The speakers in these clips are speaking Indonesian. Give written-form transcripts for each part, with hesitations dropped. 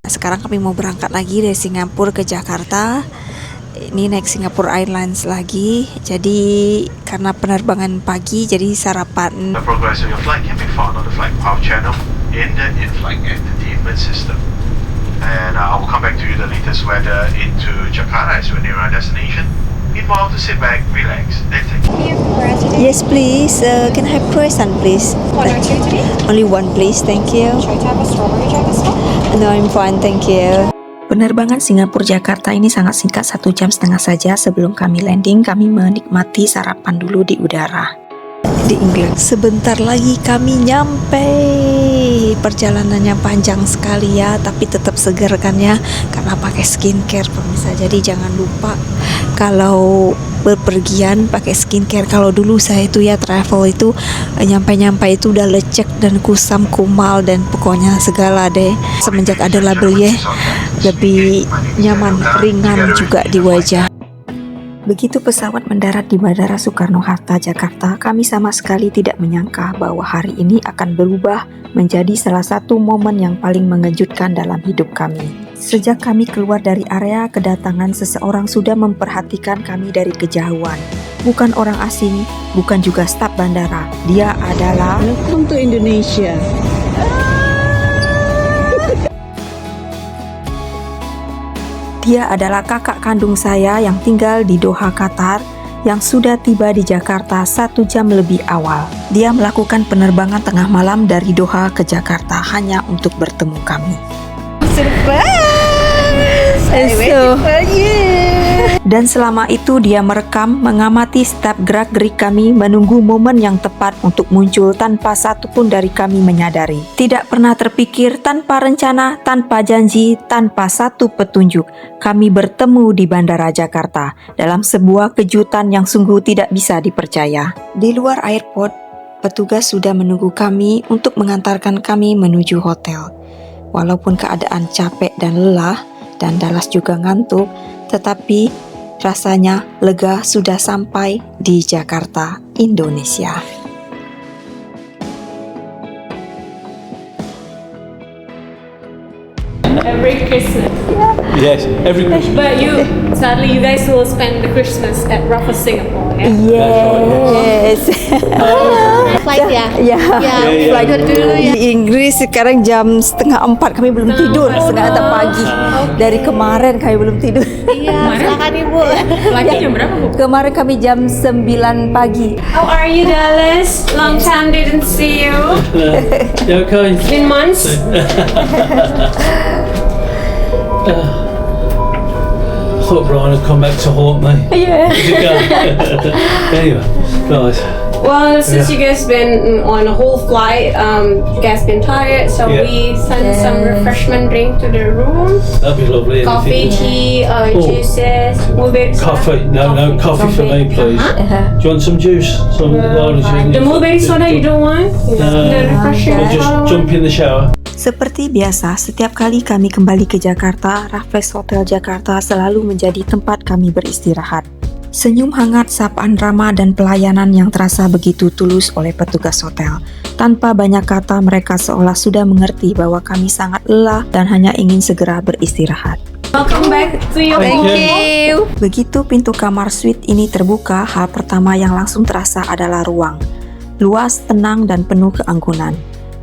Sekarang kami mau berangkat lagi dari Singapura ke Jakarta. Ini naik Singapore Airlines lagi. Jadi karena penerbangan pagi, jadi sarapan. The progress of your flight can be found on the flight path channel in the in-flight entertainment system. And I will come back to you the latest weather into Jakarta as we're near our destination. Meanwhile, to sit back, relax, and take Yes, please. Can I have croissant, please? One or two today? Only one, please. Thank you. Should I have a strawberry jam as well? No, I'm fine. Thank you. Penerbangan Singapura-Jakarta ini sangat singkat, 1,5 jam saja. Sebelum kami landing, kami menikmati sarapan dulu di udara di Inggris. Sebentar lagi kami nyampe. Perjalanannya panjang sekali ya, tapi tetap segar kan ya, karena pakai skincare pemirsa. Jadi jangan lupa kalau berpergian pakai skincare. Kalau dulu saya itu ya travel itu nyampe itu udah lecek dan kusam kumal dan pokoknya segala deh. Semenjak ada labelnya lebih nyaman, ringan juga di wajah. Begitu pesawat mendarat di Bandara Soekarno-Hatta, Jakarta, kami sama sekali tidak menyangka bahwa hari ini akan berubah menjadi salah satu momen yang paling mengejutkan dalam hidup kami. Sejak kami keluar dari area kedatangan, seseorang sudah memperhatikan kami dari kejauhan. Bukan orang asing, bukan juga staf bandara. Dia adalah Welcome to Indonesia. Dia adalah kakak kandung saya yang tinggal di Doha, Qatar, yang sudah tiba di Jakarta 1 jam lebih awal. Dia melakukan penerbangan tengah malam dari Doha ke Jakarta hanya untuk bertemu kami. Dan selama itu dia merekam, mengamati setiap gerak-gerik kami, menunggu momen yang tepat untuk muncul tanpa satupun dari kami menyadari. Tidak pernah terpikir, tanpa rencana, tanpa janji, tanpa satu petunjuk, kami bertemu di Bandara Jakarta dalam sebuah kejutan yang sungguh tidak bisa dipercaya. Di luar airport, petugas sudah menunggu kami untuk mengantarkan kami menuju hotel. Walaupun keadaan capek dan lelah, dan Dallas juga ngantuk, tetapi rasanya lega sudah sampai di Jakarta, Indonesia. Every Christmas. Yes, every Christmas. But sadly, you guys will spend the Christmas at Raffles, Singapore. Yeah? Yes. Flight ya? Ya, Flight dulu ya. di Inggris sekarang jam 3:30 kami belum tidur, 3:30 pagi. Dari kemarin kami belum tidur. Iya, silakan Ibu. Flightnya jam berapa, Bu? Kemarin kami jam 9 pagi. How are you, Dallas? Long time didn't see you. You okay? It's been months. I thought Brian had come back to haunt me. Yeah. Anyway, guys. Well, since you guys been on a whole flight, you guys been tired, so Yeah. we sent some refreshment drink to the room. That'd be lovely. Coffee, tea, juices. Mulberry soda. Coffee. No, coffee for me, please. Do you want some juice? Some orange juice? The mulberry soda you don't want? The refreshing We'll just one? jump in the shower. Seperti biasa, setiap kali kami kembali ke Jakarta, Raffles Hotel Jakarta selalu menjadi tempat kami beristirahat. Senyum hangat, sapaan ramah, dan pelayanan yang terasa begitu tulus oleh petugas hotel. Tanpa banyak kata, mereka seolah sudah mengerti bahwa kami sangat lelah dan hanya ingin segera beristirahat. Welcome back to your home. you. Begitu pintu kamar suite ini terbuka, hal pertama yang langsung terasa adalah ruang. Luas, tenang, dan penuh keanggunan.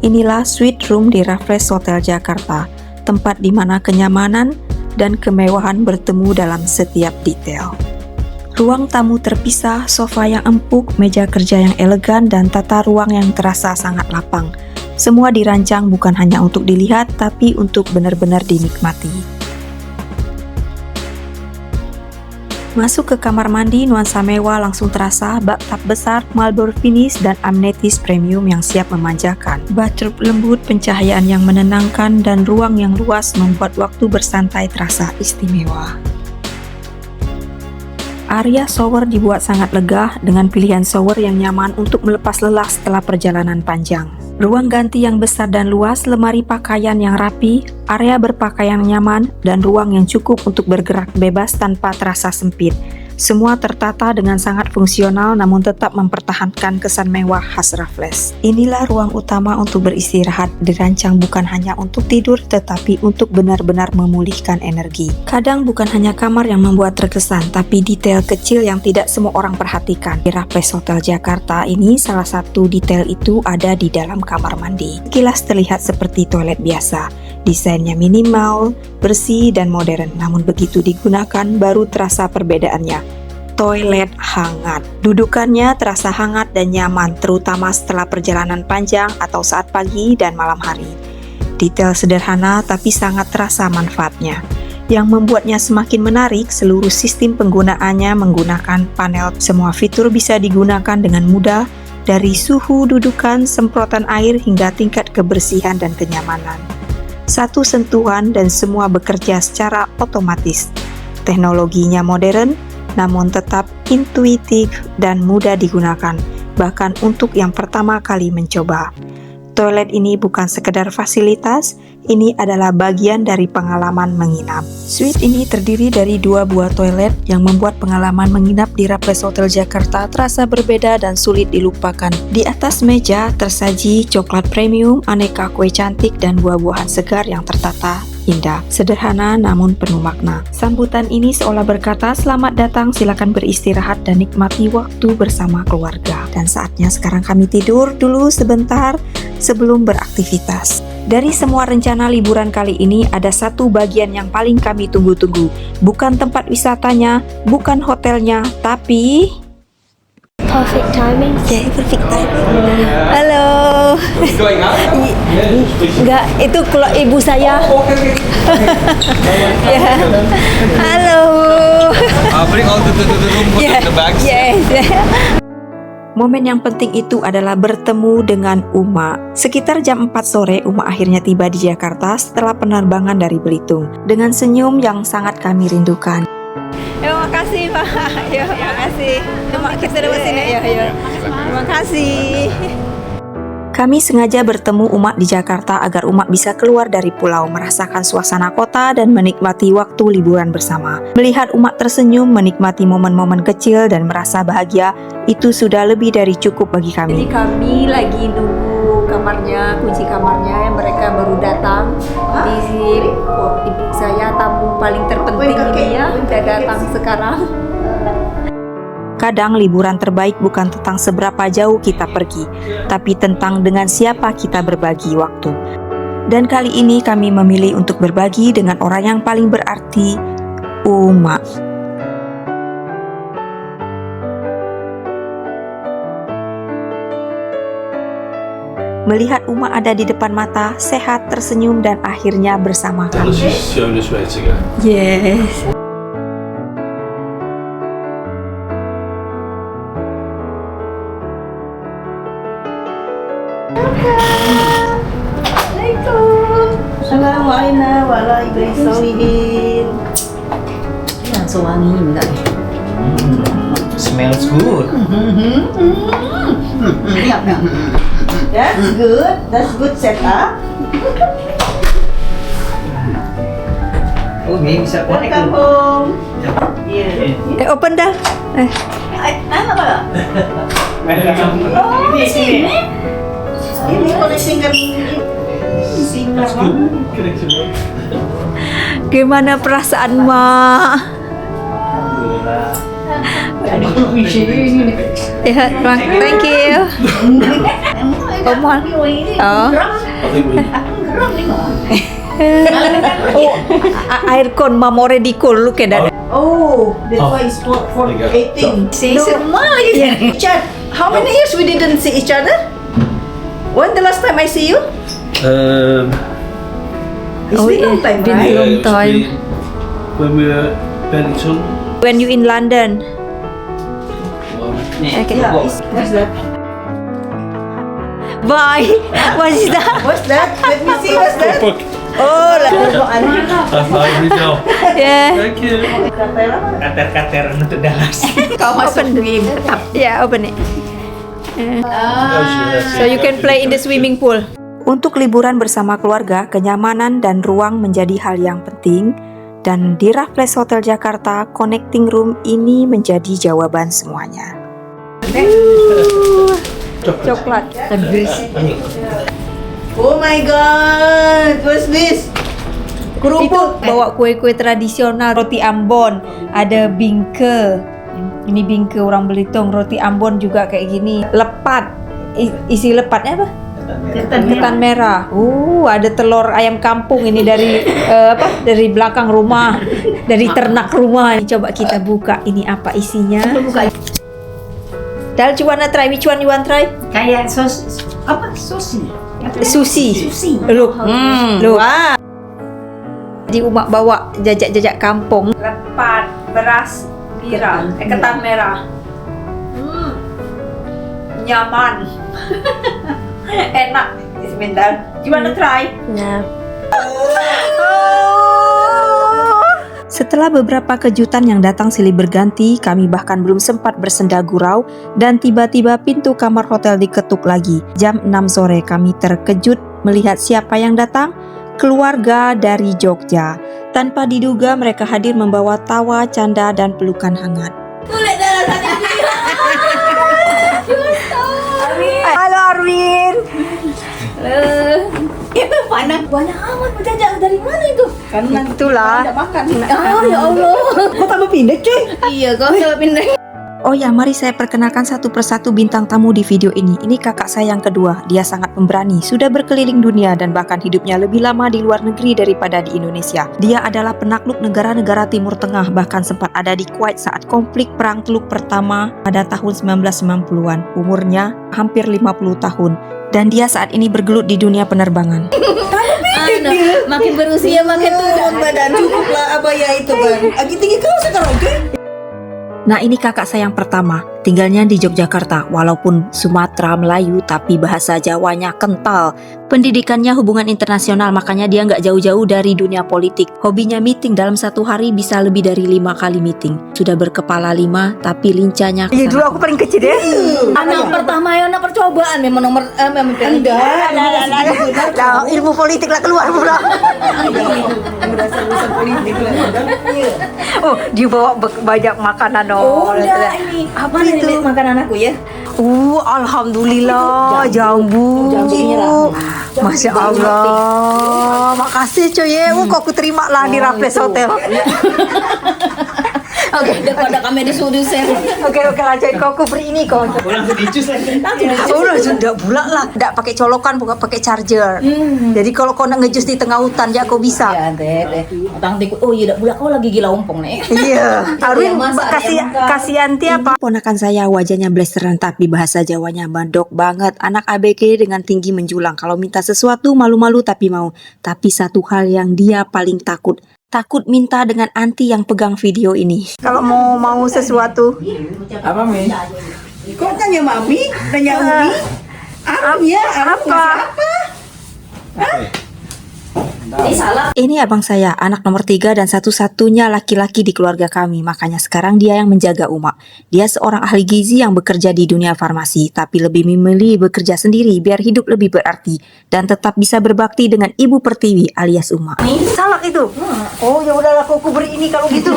Inilah suite room di Raffles Hotel Jakarta, tempat di mana kenyamanan dan kemewahan bertemu dalam setiap detail. Ruang tamu terpisah, sofa yang empuk, meja kerja yang elegan, dan tata ruang yang terasa sangat lapang. Semua dirancang bukan hanya untuk dilihat, tapi untuk benar-benar dinikmati. Masuk ke kamar mandi, nuansa mewah langsung terasa, bathtub besar, marble finish, dan amenities premium yang siap memanjakan. Bathtub lembut, pencahayaan yang menenangkan, dan ruang yang luas membuat waktu bersantai terasa istimewa. Area shower dibuat sangat lega dengan pilihan shower yang nyaman untuk melepas lelah setelah perjalanan panjang. Ruang ganti yang besar dan luas, lemari pakaian yang rapi, area berpakaian nyaman, dan ruang yang cukup untuk bergerak bebas tanpa terasa sempit. Semua tertata dengan sangat fungsional namun tetap mempertahankan kesan mewah khas Raffles. Inilah ruang utama untuk beristirahat, dirancang bukan hanya untuk tidur tetapi untuk benar-benar memulihkan energi. Kadang bukan hanya kamar yang membuat terkesan, tapi detail kecil yang tidak semua orang perhatikan. Di Raffles Hotel Jakarta ini salah satu detail itu ada di dalam kamar mandi. Sekilas terlihat seperti toilet biasa. Desainnya minimal, bersih dan modern, namun begitu digunakan baru terasa perbedaannya. Toilet hangat. Dudukannya terasa hangat dan nyaman, terutama setelah perjalanan panjang atau saat pagi dan malam hari. Detail sederhana tapi sangat terasa manfaatnya. Yang membuatnya semakin menarik, seluruh sistem penggunaannya menggunakan panel. Semua fitur bisa digunakan dengan mudah, dari suhu dudukan, semprotan air hingga tingkat kebersihan dan kenyamanan. Satu sentuhan dan semua bekerja secara otomatis. Teknologinya modern, namun tetap intuitif dan mudah digunakan, bahkan untuk yang pertama kali mencoba. Toilet ini bukan sekedar fasilitas, ini adalah bagian dari pengalaman menginap. Suite ini terdiri dari 2 buah toilet yang membuat pengalaman menginap di Raffles Hotel Jakarta terasa berbeda dan sulit dilupakan. Di atas meja tersaji coklat premium, aneka kue cantik, dan buah-buahan segar yang tertata indah, sederhana namun penuh makna. Sambutan ini seolah berkata, "Selamat datang, silakan beristirahat dan nikmati waktu bersama keluarga." Dan saatnya sekarang kami tidur dulu sebentar sebelum beraktivitas. Dari semua rencana liburan kali ini, ada satu bagian yang paling kami tunggu-tunggu. Bukan tempat wisatanya, bukan hotelnya, tapi Perfect timing. yeah, perfect timing. Halo. Going up? Enggak, itu kalau ibu saya. Ya. Halo. Bring all the room, put the bags. Yes. Momen yang penting itu adalah bertemu dengan Uma. Sekitar jam 4 sore, Uma akhirnya tiba di Jakarta setelah penerbangan dari Belitung. Dengan senyum yang sangat kami rindukan. Terima kasih, Pak. Ya, terima kasih. Kita dapat sini. Ya. Terima kasih. Kami sengaja bertemu Uma di Jakarta agar Uma bisa keluar dari pulau, merasakan suasana kota dan menikmati waktu liburan bersama. Melihat Uma tersenyum, menikmati momen-momen kecil dan merasa bahagia, itu sudah lebih dari cukup bagi kami. Jadi kami lagi nunggu kamarnya, kunci kamarnya, mereka baru datang. Ibu saya tamu paling terpenting ini ya, udah datang sekarang. Kadang liburan terbaik bukan tentang seberapa jauh kita pergi, tapi tentang dengan siapa kita berbagi waktu. Dan kali ini kami memilih untuk berbagi dengan orang yang paling berarti, Uma. Melihat Uma ada di depan mata, sehat, tersenyum, dan akhirnya bersama Tell us kami. she's showing us where to go. Yes. Assalamualaikum warahmatullahi langsung wangi enggak? Smells good. That's good. That's good setup. Oh, ini bisa connect Welcome tuh. home. Yeah. Open dah. Apa? Oh, sini. Ini connecting kan singer. Gimana perasaan Ma? Ya, thank you. Omon. Oh. Aircon Mom already cool. Look at that. Oh, that's why it's for There you go. eating. See, Chad, how many years we didn't see each other? When the last time I see you? It's been long time, been right? long time. When we were at Bennington. When you in London. Okay. Yeah, what's that? Bye. What is that? What's that? Let me see, what's that? Oh, High-five me now. yeah. Thank you. Kater-kater untuk Dallas. Open it. Yeah, open it. So you can play in the swimming pool. Untuk liburan bersama keluarga, kenyamanan dan ruang menjadi hal yang penting. Dan di Raffles Hotel Jakarta, connecting room ini menjadi jawaban semuanya. Coklat. Oh my god, what's this? Kerupuk. Bawa kue-kue tradisional, roti Ambon, ada bingke. Ini bingke orang Belitung, roti Ambon juga kayak gini. Lepat. Isi lepatnya apa? Ketan merah. Ada telur ayam kampung ini dari dari belakang rumah, dari ternak rumah. Coba kita buka. Ini apa isinya? Dal, you wanna try? Which one you want try? Kayak sushi. Sushi. Look. Look. Wow. Di umak bawa jajak-jajak kampung. Lepat, beras, bira, ketan merah. Nyaman. Enak. Sebentar. You wanna try? No. Setelah beberapa kejutan yang datang silih berganti, kami bahkan belum sempat bersenda gurau dan tiba-tiba pintu kamar hotel diketuk lagi. Jam 6 sore kami terkejut melihat siapa yang datang. Keluarga dari Jogja. Tanpa diduga mereka hadir membawa tawa, canda, dan pelukan hangat. Halo Arwin. Itu banyak amat menjajak dari mana itu? Karena Itulah. tidak makan. Oh ya Allah. Kau tambah pindah cuy. Iya, kau tambah pindah. Oh ya, mari saya perkenalkan satu persatu bintang tamu di video ini. Ini kakak saya yang kedua. Dia sangat pemberani, sudah berkeliling dunia dan bahkan hidupnya lebih lama di luar negeri daripada di Indonesia. Dia adalah penakluk negara-negara Timur Tengah, bahkan sempat ada di Kuwait saat konflik Perang Teluk pertama pada tahun 1990-an. Umurnya hampir 50 tahun. Dan dia saat ini bergelut di dunia penerbangan. Makin berusia makin turun badan. Cukuplah abaya itu kan. Lagi tinggi kau sekarang cuy. Nah, ini kakak saya yang pertama, tinggalnya di Yogyakarta, walaupun Sumatera Melayu tapi bahasa Jawanya kental. Pendidikannya hubungan internasional, makanya dia nggak jauh-jauh dari dunia politik. Hobinya meeting, dalam satu hari bisa lebih dari 5 kali meeting. Sudah berkepala 5, tapi lincahnya Iya dulu aku paling kecil deh. Anak pertama ya, anak percobaan memang nomor Ilmu politik lah keluar pula. Oh, dia bawa banyak makanan. ini. Apa itu makanan aku ya? Alhamdulillah, jambu. Jambu merah. Masya Allah. Makasih cuy ya. Kok aku terima lah di Raffles Hotel. Oke, daripada kami disuruh share. Oke, lanjut. Kau aku beri ini kau. Langsung dicus lagi. Langsung tidak bulat lah. Tidak pakai colokan, bukan pakai charger. Jadi kalau kau nak ngejus di tengah hutan, ya kau bisa. Ya, deh. Otang tikut. Oh iya, budak kau lagi gila ompong nih. Iya. Arwin masak, kasihan tiapa. Ponakan saya wajahnya blasteran tapi bahasa Jawanya bandok banget. Anak ABG dengan tinggi menjulang. Kalau minta sesuatu malu-malu tapi mau. Tapi satu hal yang dia paling takut minta dengan anti yang pegang video ini. Kalau mau sesuatu. Apa Mi? Kok tanya mami, tanya umi? Apa? Ini abang saya, anak nomor 3 dan satu-satunya laki-laki di keluarga kami. Makanya sekarang dia yang menjaga Uma. Dia seorang ahli gizi yang bekerja di dunia farmasi, tapi lebih memilih bekerja sendiri biar hidup lebih berarti dan tetap bisa berbakti dengan Ibu Pertiwi alias Uma. Salak itu. Oh ya udahlah aku beri ini kalau gitu.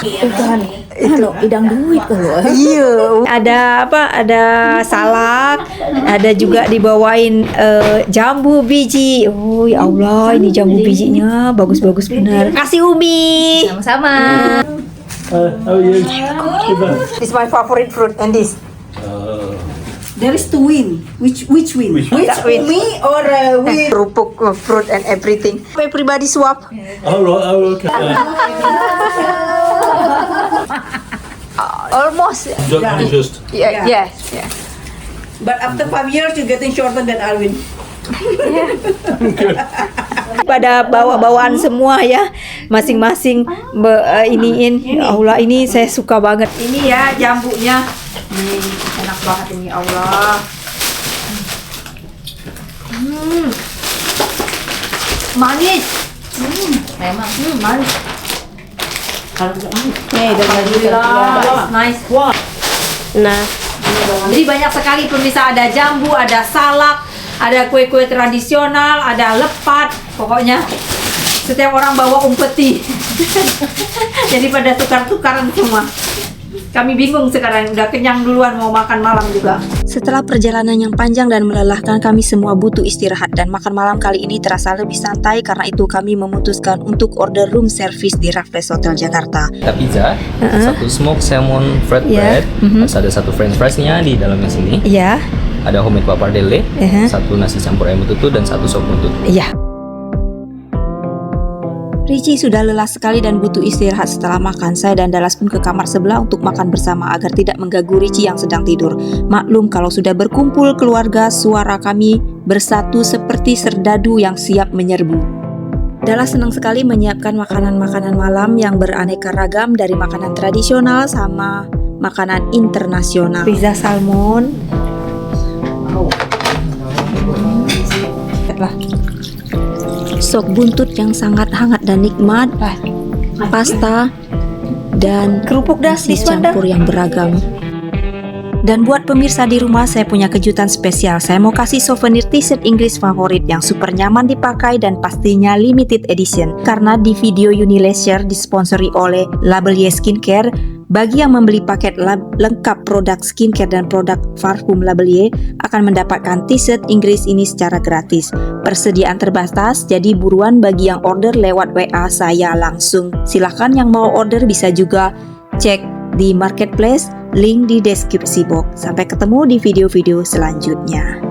Itu idang duit kalau. Iya. Ada apa? Ada salak, ada juga dibawain jambu biji. Oh ya Allah, ini jambu bijinya bagus-bagus benar. Kasih Umi. Sama-sama. How are you? This is my favorite fruit and this. There is two win. Which win? Which win? me or we? Kerupuk, fruit and everything. Everybody swap. All right, okay. Almost. Just. Yes. But after 5 years you're getting shorter than Arwin. Pada bawa-bawaan semua ya, masing-masing iniin. Ya Allah, ini saya suka banget. Ini ya jambunya. Nih, enak banget ini Allah. Manis. Memang. Manis. Kalau enggak manis. Alhamdulillah. Nice. Wow. Nah, Jadi banyak sekali pemirsa, ada jambu, ada salak, ada kue-kue tradisional, ada lepat, pokoknya Setiap orang bawa umpeti. Jadi pada tukar-tukaran semua. Kami bingung sekarang, udah kenyang duluan mau makan malam juga. Setelah perjalanan yang panjang dan melelahkan, kami semua butuh istirahat dan makan malam kali ini terasa lebih santai. Karena itu kami memutuskan untuk order room service di Raffles Hotel Jakarta. Kita pizza, satu smoked salmon Yeah. flatbread, terus ada satu french fries-nya di dalamnya sini. Iya, Ada homemade pappardelle, satu nasi campur ayam betutu dan satu sop buntut. iya. Richie sudah lelah sekali dan butuh istirahat setelah makan. Saya dan Dallas pun ke kamar sebelah untuk makan bersama agar tidak mengganggu Richie yang sedang tidur. Maklum kalau sudah berkumpul keluarga, suara kami bersatu seperti serdadu yang siap menyerbu. Dallas senang sekali menyiapkan makanan-makanan malam yang beraneka ragam dari makanan tradisional sama makanan internasional. Pizza salmon. Sop buntut yang sangat hangat dan nikmat, pasta, dan kerupuk nasi campur yang beragam. Dan buat pemirsa di rumah, saya punya kejutan spesial. Saya mau kasih souvenir t-shirt Inggris favorit yang super nyaman dipakai dan pastinya limited edition. Karena di video Unilever disponsori oleh Labellier Skincare, bagi yang membeli paket lengkap produk skincare dan produk parfum Labellier akan mendapatkan t-shirt Inggris ini secara gratis. Persediaan terbatas, jadi buruan bagi yang order lewat WA saya langsung. Silahkan yang mau order bisa juga cek di marketplace, link di deskripsi box. Sampai ketemu di video-video selanjutnya.